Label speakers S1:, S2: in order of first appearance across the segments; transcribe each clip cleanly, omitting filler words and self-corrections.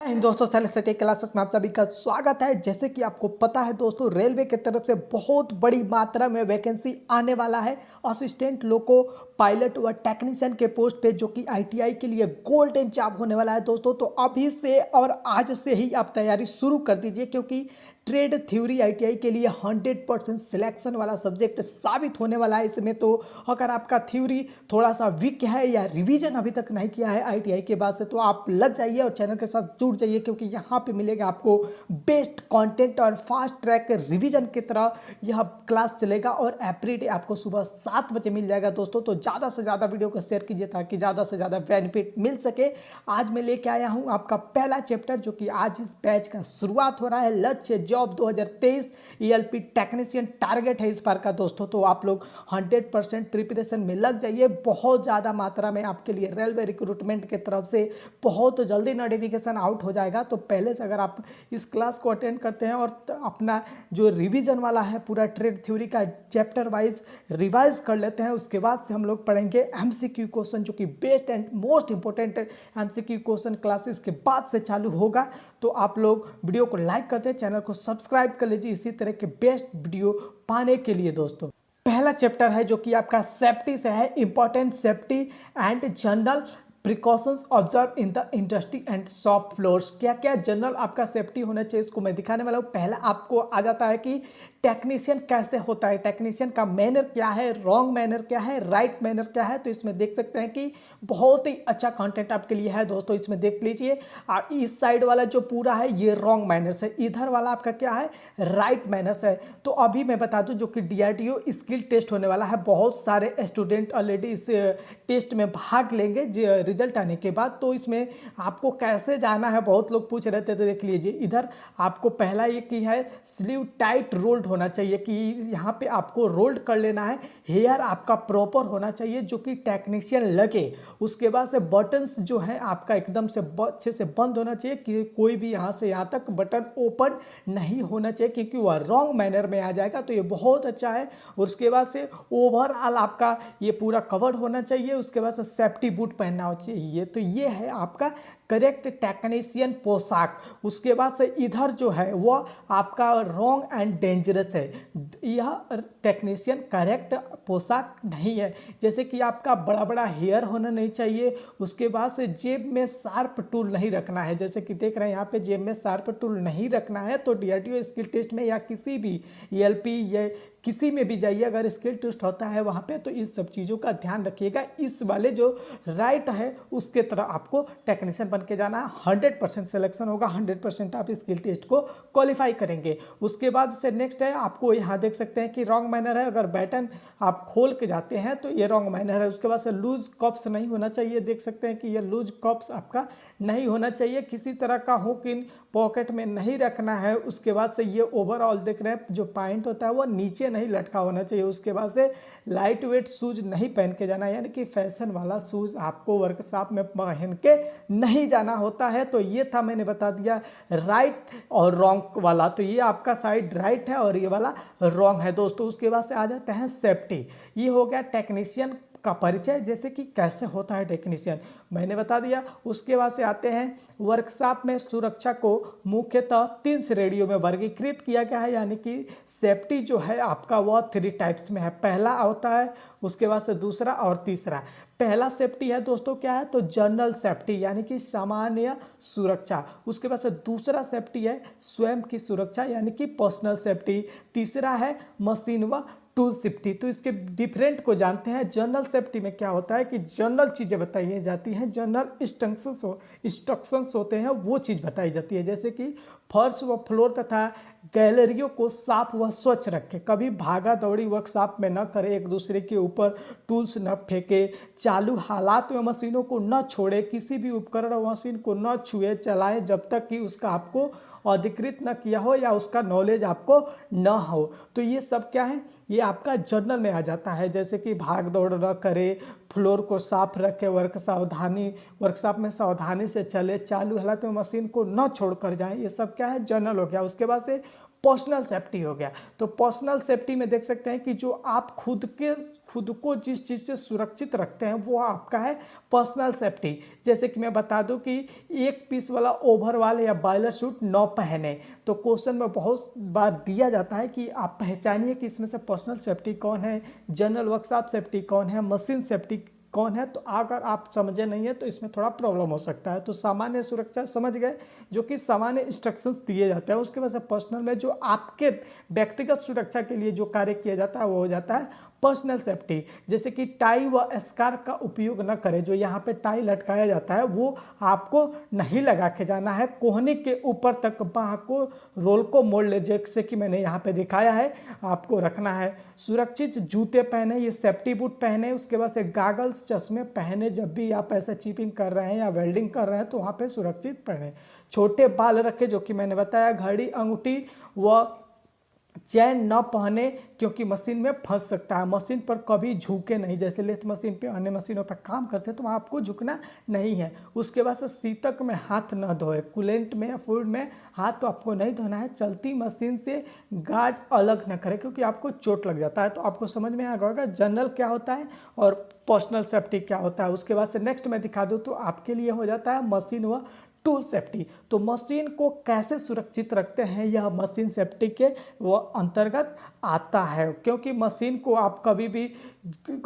S1: इन दोस्तों सेलेस्टी क्लासेस में आप सभी का स्वागत है। जैसे कि आपको पता है दोस्तों, रेलवे की तरफ से बहुत बड़ी मात्रा में वैकेंसी आने वाला है असिस्टेंट लोको पायलट व टेक्नीशियन के पोस्ट पे, जो कि आईटीआई के लिए गोल्डन जॉब होने वाला है दोस्तों। तो अभी से और आज से ही आप तैयारी शुरू कर दीजिए, क्योंकि ट्रेड थ्योरी आईटीआई के लिए 100% सिलेक्शन वाला सब्जेक्ट साबित होने वाला है इसमें। तो अगर आपका थ्योरी थोड़ा सा वीक है या रिवीजन अभी तक नहीं किया है आईटीआई के बाद से, तो आप लग जाइए और चैनल के साथ जुड़ जाइए, क्योंकि यहाँ पे मिलेगा आपको बेस्ट कंटेंट और फास्ट ट्रैक रिवीजन की तरह यह क्लास चलेगा। और एवरीडे आपको सुबह 7 बजे मिल जाएगा दोस्तों। तो ज़्यादा से ज़्यादा वीडियो को शेयर कीजिए ताकि ज़्यादा से ज़्यादा बेनिफिट मिल सके। आज मैं लेके आया हूँ आपका पहला चैप्टर, जो कि आज इस बैच का शुरुआत हो रहा है। लक्ष्य जॉब 2023 ईएलपी टेक्नीशियन टारगेट है इस बार का दोस्तों। तो आप लोग 100% प्रिपरेशन में लग जाइए। बहुत ज़्यादा मात्रा में आपके लिए रेलवे रिक्रूटमेंट की तरफ से बहुत जल्दी नोटिफिकेशन आउट हो जाएगा। तो पहले से अगर आप इस क्लास को अटेंड करते हैं और अपना जो रिवीजन वाला है पूरा ट्रेड थ्योरी का चैप्टर वाइज रिवाइज कर लेते हैं, उसके बाद से हम लोग पढ़ेंगे एमसीक्यू क्वेश्चन, जो कि best and most important MCQ question classes के बाद से चालू होगा। तो आप लोग वीडियो को लाइक करते हैं, चैनल को सब्सक्राइब कर लीजिए इसी तरह के बेस्ट वीडियो पाने के लिए दोस्तों। पहला चैप्टर है जो कि आपका सेफ्टी से है, important safety and general precautions observe in the industry and shop floors. क्या क्या जनरल आपका सेफ्टी होना चाहिए, इसको मैं दिखाने वाला हूँ। पहला आपको आ जाता है कि टेक्नीशियन कैसे होता है, टेक्नीशियन का मैनर क्या है, रॉन्ग मैनर क्या है, राइट मैनर क्या है। तो इसमें देख सकते हैं कि बहुत ही अच्छा कंटेंट आपके लिए है दोस्तों। इसमें देख लीजिए, इस साइड वाला जो पूरा है ये रॉन्ग मैनर्स है, इधर वाला आपका क्या है, राइट मैनर्स है। तो अभी मैं बता दूं, जो कि डीआरडीओ स्किल टेस्ट होने वाला है, बहुत सारे स्टूडेंट ऑलरेडी इस टेस्ट में भाग लेंगे रिजल्ट आने के बाद। तो इसमें आपको कैसे जाना है, बहुत लोग पूछ रहे थे, तो देख लीजिए इधर आपको पहला ये की है स्लीव टाइट रोल्ड होना चाहिए, कि यहाँ पे आपको रोल्ड कर लेना है। हेयर आपका प्रॉपर होना चाहिए जो कि टेक्नीशियन लगे। उसके बाद से बटन्स जो है आपका एकदम से अच्छे से बंद होना चाहिए, कि कोई भी यहाँ से यहाँ तक बटन ओपन नहीं होना चाहिए, क्योंकि वह रॉन्ग मैनर में आ जाएगा। तो ये बहुत अच्छा है। उसके बाद से ओवरऑल आपका ये पूरा कवर होना चाहिए। उसके बाद से सेफ्टी बूट पहनना चाहिए। तो ये है आपका करेक्ट टेक्नीशियन पोशाक। उसके बाद से इधर जो है वह आपका रॉन्ग एंड डेंजरस है, यह टेक्नीशियन करेक्ट पोशाक नहीं है। जैसे कि आपका बड़ा बड़ा हेयर होना नहीं चाहिए। उसके बाद से जेब में शार्प टूल नहीं रखना है, जैसे कि देख रहे हैं यहाँ पे जेब में शार्प टूल नहीं रखना है। तो डीआरडीओ स्किल टेस्ट में या किसी भी ईएलपी या किसी में भी जाइए, अगर स्किल टेस्ट होता है वहाँ पे, तो इस सब चीज़ों का ध्यान रखिएगा। इस वाले जो राइट है उसके तरह आपको टेक्नीशियन बन के जाना है। 100% सिलेक्शन होगा, 100% आप स्किल टेस्ट को क्वालिफाई करेंगे। उसके बाद से नेक्स्ट है, आपको यहाँ देख सकते हैं कि रॉन्ग मैनर है। अगर बैटन आप खोल के जाते हैं तो ये रॉन्ग मैनर है। उसके बाद से लूज कप्स नहीं होना चाहिए, देख सकते हैं कि ये लूज कप्स आपका नहीं होना चाहिए। किसी तरह का हुक इन पॉकेट में नहीं रखना है। उसके बाद से ये ओवरऑल देख रहे हैं जो पॉइंट होता है वो नीचे नहीं लटका होना चाहिए। उसके बाद से लाइट वेट शूज नहीं पहन के जाना, यानी कि फैशन वाला शूज आपको वर्कशॉप में पहन के नहीं जाना होता है। तो ये था, मैंने बता दिया राइट और रॉन्ग वाला। तो ये आपका साइड राइट है और ये वाला रॉन्ग है दोस्तों। उसके बाद से आ जाते हैं सेफ्टी। ये हो गया टेक्नीशियन का परिचय, जैसे कि कैसे होता है टेक्नीशियन, मैंने बता दिया। उसके बाद से आते हैं वर्कशॉप में सुरक्षा को मुख्यतः 3 श्रेणियों में वर्गीकृत किया गया है, यानी कि सेफ्टी जो है आपका वह 3 टाइप्स में है। पहला होता है, उसके बाद से दूसरा और तीसरा। पहला सेफ्टी है दोस्तों क्या है, तो जनरल सेफ्टी, यानी कि सामान्य सुरक्षा। उसके बाद से दूसरा सेफ्टी है स्वयं की सुरक्षा, यानी कि पर्सनल सेफ्टी। तीसरा है मशीन व टूल सेफ्टी। तो इसके डिफरेंट को जानते हैं। जनरल सेफ्टी में क्या होता है कि जनरल चीज़ें बताई जाती हैं, जनरल इंस्ट्रक्शंस होते हैं, वो चीज़ बताई जाती है। जैसे कि फर्श व फ्लोर तथा गैलरियों को साफ व स्वच्छ रखें, कभी भागा दौड़ी वर्कशॉप में न करें, एक दूसरे के ऊपर टूल्स न फेंके, चालू हालात में मशीनों को न छोड़े, किसी भी उपकरण और मशीन को न छुए चलाएं जब तक कि उसका आपको अधिकृत न किया हो या उसका नॉलेज आपको न हो। तो ये सब क्या है, ये आपका जर्नल में आ जाता है। जैसे कि भाग दौड़ न करे, फ्लोर को साफ रखे, वर्कशॉप में सावधानी से चले, चालू हालत में मशीन को न छोड़कर जाएं, ये सब क्या है, जर्नल हो गया। उसके बाद से पर्सनल सेफ्टी हो गया। तो पर्सनल सेफ्टी में देख सकते हैं कि जो आप खुद को जिस चीज़ से सुरक्षित रखते हैं वो आपका है पर्सनल सेफ्टी। जैसे कि मैं बता दूं कि एक पीस वाला ओवरऑल या बॉयलर सूट न पहने। तो क्वेश्चन में बहुत बार दिया जाता है कि आप पहचानिए कि इसमें से पर्सनल सेफ्टी कौन है, जनरल वर्कशॉप सेफ्टी कौन है, मशीन सेफ्टी कौन है। तो अगर आप समझे नहीं है तो इसमें थोड़ा प्रॉब्लम हो सकता है। तो सामान्य सुरक्षा समझ गए, जो कि सामान्य इंस्ट्रक्शंस दिए जाते हैं। उसके बाद से पर्सनल में जो आपके व्यक्तिगत सुरक्षा के लिए जो कार्य किया जाता है वो हो जाता है पर्सनल सेफ्टी। जैसे कि टाई व स्कार्फ का उपयोग न करें। जो यहाँ पे टाई लटकाया जाता है वो आपको नहीं लगा के जाना है, कोहनी के ऊपर तक बाह को रोल को मोड़ ले, जैसे कि मैंने यहाँ पे दिखाया है, आपको रखना है। सुरक्षित जूते पहने, ये सेफ्टी बूट पहने। उसके बाद से गागल्स चश्मे पहने, जब भी आप ऐसा चिपिंग कर रहे हैं या वेल्डिंग कर रहे हैं तो वहाँ पे सुरक्षित पहने। छोटे बाल रखे, जो कि मैंने बताया। घड़ी, अंगूठी व चैन न पहने, क्योंकि मशीन में फंस सकता है। मशीन पर कभी झुके नहीं, जैसे लेथ मशीन पे अन्य मशीनों पर काम करते हैं तो वहाँ आपको झुकना नहीं है। उसके बाद से शीतक में हाथ न धोए, कूलेंट में या फूड में हाथ तो आपको नहीं धोना है। चलती मशीन से गार्ड अलग न करें, क्योंकि आपको चोट लग जाता है। तो आपको समझ में आ गया होगा जनरल क्या होता है और पर्सनल सेफ्टी क्या होता है। उसके बाद से नेक्स्ट मैं दिखा दूँ तो आपके लिए हो जाता है मशीन व टूल सेफ्टी। तो मशीन को कैसे सुरक्षित रखते हैं, यह मशीन सेफ्टी के वो अंतर्गत आता है। क्योंकि मशीन को आप कभी भी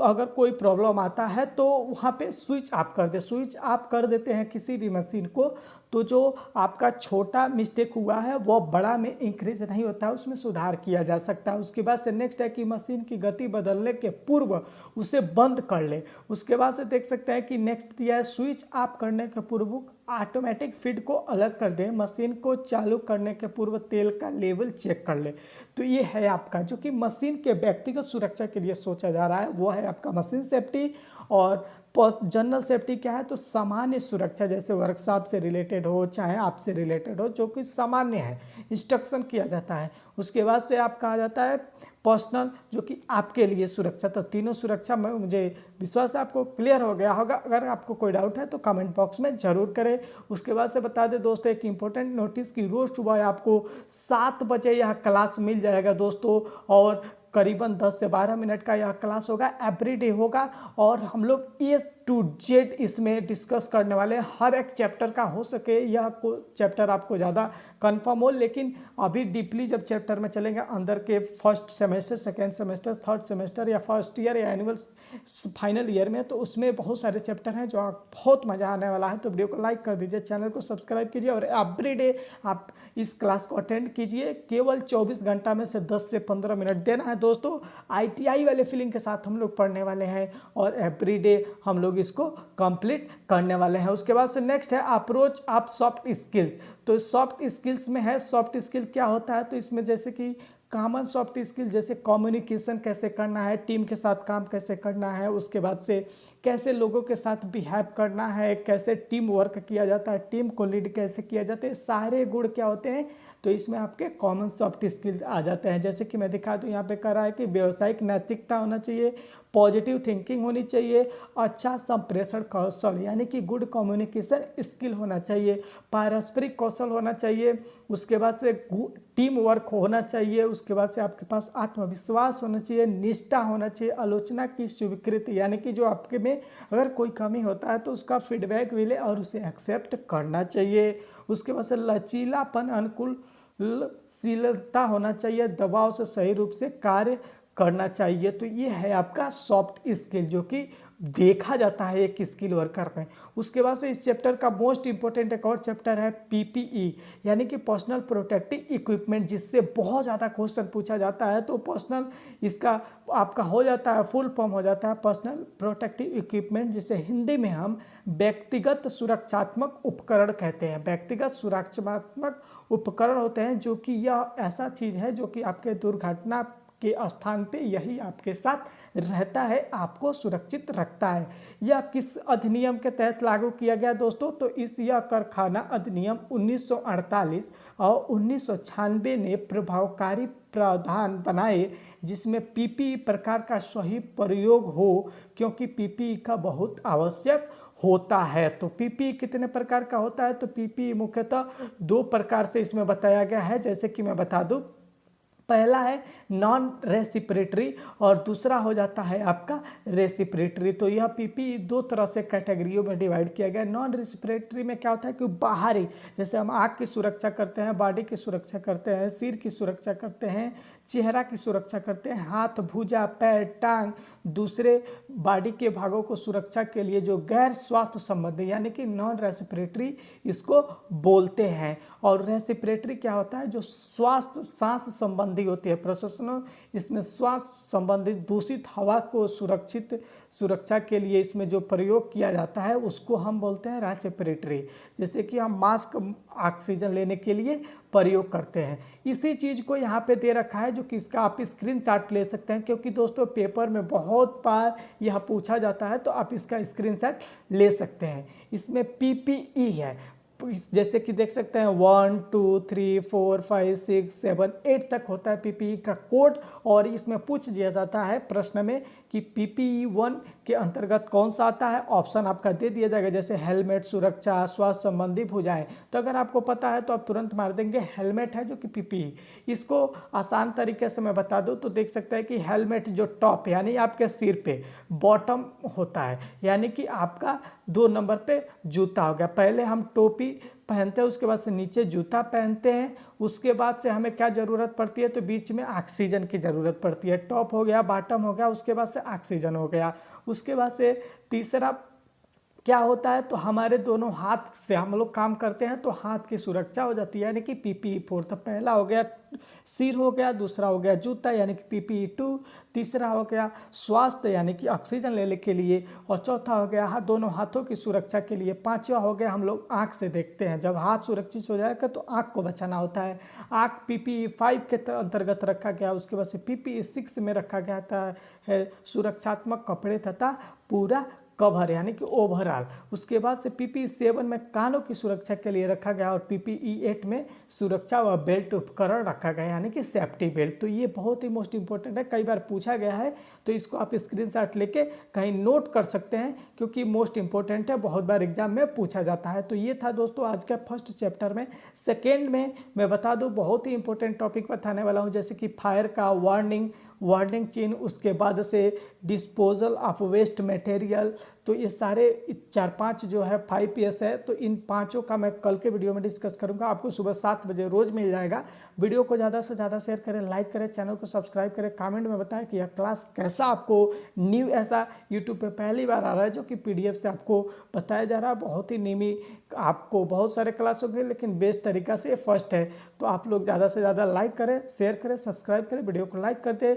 S1: अगर कोई प्रॉब्लम आता है तो वहाँ पे स्विच ऑफ कर दे, स्विच ऑफ कर देते हैं किसी भी मशीन को, तो जो आपका छोटा मिस्टेक हुआ है वो बड़ा में इंक्रीज नहीं होता है, उसमें सुधार किया जा सकता है। उसके बाद से नेक्स्ट है कि मशीन की गति बदलने के पूर्व उसे बंद कर ले। उसके बाद से देख सकते हैं कि नेक्स्ट दिया है स्विच ऑफ करने के पूर्व ऑटोमेटिक फीड को अलग कर दें। मशीन को चालू करने के पूर्व तेल का लेवल चेक कर ले। तो ये है आपका जो कि मशीन के व्यक्तिगत सुरक्षा के लिए सोचा जा रहा है, वो है आपका मशीन सेफ्टी। और जनरल सेफ्टी क्या है, तो सामान्य सुरक्षा, जैसे वर्कशॉप से रिलेटेड हो चाहे आपसे रिलेटेड हो, जो कि सामान्य है, इंस्ट्रक्शन किया जाता है। उसके बाद से आपका आ जाता है पर्सनल, जो कि आपके लिए सुरक्षा। तो तीनों सुरक्षा में मुझे विश्वास है आपको क्लियर हो गया होगा। अगर आपको कोई डाउट है तो कमेंट बॉक्स में ज़रूर करें। उसके बाद से बता दें दोस्तों एक इंपॉर्टेंट नोटिस कि रोज़ सुबह आपको 7 बजे यह क्लास मिल जाएगा दोस्तों, और करीबन 10 से 12 मिनट का यह क्लास होगा, एवरीडे होगा। और हम लोग ए टू जेड इसमें डिस्कस करने वाले हैं, हर एक चैप्टर का। हो सके यह चैप्टर आपको ज़्यादा कंफर्म हो, लेकिन अभी डीपली जब चैप्टर में चलेंगे अंदर के first semester, second semester, third semester या फर्स्ट ईयर या एनुअल फाइनल ईयर में, तो उसमें बहुत सारे चैप्टर हैं जो आप बहुत मज़ा आने वाला है। तो वीडियो को लाइक कर दीजिए, चैनल को सब्सक्राइब कीजिए और एवरीडे आप इस क्लास को अटेंड कीजिए। केवल 24 घंटा में से 10 से 15 मिनट देना है दोस्तों। आईटीआई वाले फीलिंग के साथ हम लोग पढ़ने वाले हैं और एवरीडे हम लोग इसको कंप्लीट करने वाले हैं। उसके बाद से नेक्स्ट है अप्रोच ऑफ सॉफ्ट स्किल्स। तो सॉफ्ट स्किल्स में है, सॉफ्ट स्किल क्या होता है, तो इसमें जैसे कि कॉमन सॉफ्ट स्किल, जैसे कम्युनिकेशन कैसे करना है, टीम के साथ काम कैसे करना है, उसके बाद से कैसे लोगों के साथ बिहेव करना है, कैसे टीम वर्क किया जाता है, टीम को लीड कैसे किया जाता है, सारे गुण क्या होते हैं, तो इसमें आपके कॉमन सॉफ्ट स्किल्स आ जाते हैं। जैसे कि मैं दिखा दूँ, यहाँ पे कह रहा है कि व्यावसायिक नैतिकता होना चाहिए, पॉजिटिव थिंकिंग होनी चाहिए, अच्छा संप्रेषण कौशल यानी कि गुड कम्युनिकेशन स्किल होना चाहिए, पारस्परिक कौशल होना चाहिए, उसके बाद से टीम वर्क होना चाहिए, उसके बाद से आपके पास आत्मविश्वास होना चाहिए, निष्ठा होना चाहिए, आलोचना की स्वीकृति यानी कि जो आपके में अगर कोई कमी होता है तो उसका फीडबैक मिले और उसे एक्सेप्ट करना चाहिए। उसके बाद से लचीलापन, अनुकूलशीलता होना चाहिए, दबाव से सही रूप से कार्य करना चाहिए। तो ये है आपका सॉफ्ट स्किल जो कि देखा जाता है एक स्किल वर्कर में। उसके बाद से इस चैप्टर का मोस्ट इंपॉर्टेंट एक और चैप्टर है पीपीई यानी कि पर्सनल प्रोटेक्टिव इक्विपमेंट, जिससे बहुत ज़्यादा क्वेश्चन पूछा जाता है। तो पर्सनल इसका आपका हो जाता है, फुल फॉर्म हो जाता है पर्सनल प्रोटेक्टिव इक्विपमेंट, जिसे हिंदी में हम व्यक्तिगत सुरक्षात्मक उपकरण कहते हैं। व्यक्तिगत सुरक्षात्मक उपकरण होते हैं जो कि यह ऐसा चीज़ है जो कि आपके दुर्घटना के स्थान पे यही आपके साथ रहता है, आपको सुरक्षित रखता है। यह किस अधिनियम के तहत लागू किया गया दोस्तों, तो इस यह कारखाना अधिनियम 1948 और 1996 ने प्रभावकारी प्रावधान बनाए जिसमें पीपीई प्रकार का सही प्रयोग हो, क्योंकि पीपीई का बहुत आवश्यक होता है। तो पीपीई कितने प्रकार का होता है, तो पीपीई मुख्यतः 2 प्रकार से इसमें बताया गया है। जैसे कि मैं बता दूं, पहला है नॉन रेसिपिरेटरी और दूसरा हो जाता है आपका रेसिपिरेटरी। तो यह पीपीई दो तरह से कैटेगरियों में डिवाइड किया गया है। नॉन रेसिपिरेटरी में क्या होता है कि बाहरी, जैसे हम आँख की सुरक्षा करते हैं, बॉडी की सुरक्षा करते हैं, सिर की सुरक्षा करते हैं, चेहरा की सुरक्षा करते हैं, हाथ, भुजा, पैर, टांग, दूसरे बॉडी के भागों को सुरक्षा के लिए जो गैर स्वास्थ्य संबंधी यानी कि नॉन रेसिपिरेटरी इसको बोलते हैं। और रेसिपिरेटरी क्या होता है, जो स्वास्थ्य सांस संबंधी होती है, प्रोफेशनल, इसमें स्वास्थ्य संबंधित दूषित हवा को सुरक्षा के लिए इसमें जो प्रयोग किया जाता है उसको हम बोलते हैं रेसिपिरेटरी। जैसे कि हम मास्क ऑक्सीजन लेने के लिए प्रयोग करते हैं। इसी चीज़ को यहाँ पे दे रखा है जो कि इसका आप स्क्रीनशॉट ले सकते हैं, क्योंकि दोस्तों पेपर में बहुत बार यह पूछा जाता है, तो आप इसका स्क्रीनशॉट ले सकते हैं। इसमें पीपीई है, जैसे कि देख सकते हैं 1 2 3 4 5 6 7 8 तक होता है पीपीई का कोड। और इसमें पूछ दिया जाता है प्रश्न में कि पीपीई 1 के अंतर्गत कौन सा आता है। ऑप्शन आपका दे दिया जाएगा, जैसे हेलमेट, सुरक्षा, स्वास्थ्य संबंधी भुजाएं। तो अगर आपको पता है तो आप तुरंत मार देंगे हेलमेट है जो कि पीपीई। इसको आसान तरीके से मैं बता दूं तो देख सकते हैं कि हेलमेट जो टॉप यानी आपके सिर पे बॉटम होता है, यानी कि आपका 2 नंबर पे जूता हो गया। पहले हम टोपी पहनते हैं, उसके बाद से नीचे जूता पहनते हैं, उसके बाद से हमें क्या ज़रूरत पड़ती है, तो बीच में ऑक्सीजन की ज़रूरत पड़ती है। टॉप हो गया, बॉटम हो गया, उसके बाद से ऑक्सीजन हो गया। उसके बाद से तीसरा क्या होता है, तो हमारे दोनों हाथ से हम लोग काम करते हैं तो हाथ की सुरक्षा हो जाती है, यानी कि पीपीई 4। तो पहला हो गया सिर हो गया, दूसरा हो गया जूता यानी कि पीपीई 2, तीसरा हो गया स्वास्थ्य यानी कि ऑक्सीजन लेने के लिए, और चौथा हो गया दोनों हाथों की सुरक्षा के लिए। पांचवा हो गया हम लोग आँख से देखते हैं, जब हाथ सुरक्षित हो जाएगा तो आँख को बचाना होता है। आँख पीपीई 5 के अंतर्गत रखा गया। उसके बाद से पीपीई 6 में रखा गया है सुरक्षात्मक कपड़े तथा पूरा कवर यानी कि ओवरऑल। उसके बाद से पीपीई 7 में कानों की सुरक्षा के लिए रखा गया, और पीपीई 8 में सुरक्षा व बेल्ट उपकरण रखा गया यानी कि सेफ्टी बेल्ट। तो ये बहुत ही मोस्ट इंपॉर्टेंट है, कई बार पूछा गया है, तो इसको आप स्क्रीनशॉट लेके कहीं नोट कर सकते हैं, क्योंकि मोस्ट इंपॉर्टेंट है, बहुत बार एग्जाम में पूछा जाता है। तो ये था दोस्तों आज का फर्स्ट चैप्टर में। सेकेंड में मैं बता दूँ बहुत ही इंपॉर्टेंट टॉपिक बताने वाला हूँ, जैसे कि फायर का वार्निंग चिन्ह, उसके बाद से डिस्पोजल ऑफ वेस्ट मटेरियल। तो ये सारे 4-5 जो है 5PS है, तो इन पांचों का मैं कल के वीडियो में डिस्कस करूंगा। आपको सुबह 7 बजे रोज मिल जाएगा। वीडियो को ज़्यादा से ज़्यादा शेयर करें, लाइक करें, चैनल को सब्सक्राइब करें, कमेंट में बताएं कि यह क्लास कैसा आपको न्यू ऐसा यूट्यूब पे पहली बार आ रहा है जो कि PDF से आपको बताया जा रहा है। बहुत ही नीमी आपको बहुत सारे क्लास होंगे, लेकिन बेस्ट तरीका से फर्स्ट है। तो आप लोग ज़्यादा से ज़्यादा लाइक करें, शेयर करें, सब्सक्राइब करें, वीडियो को लाइक कर दें,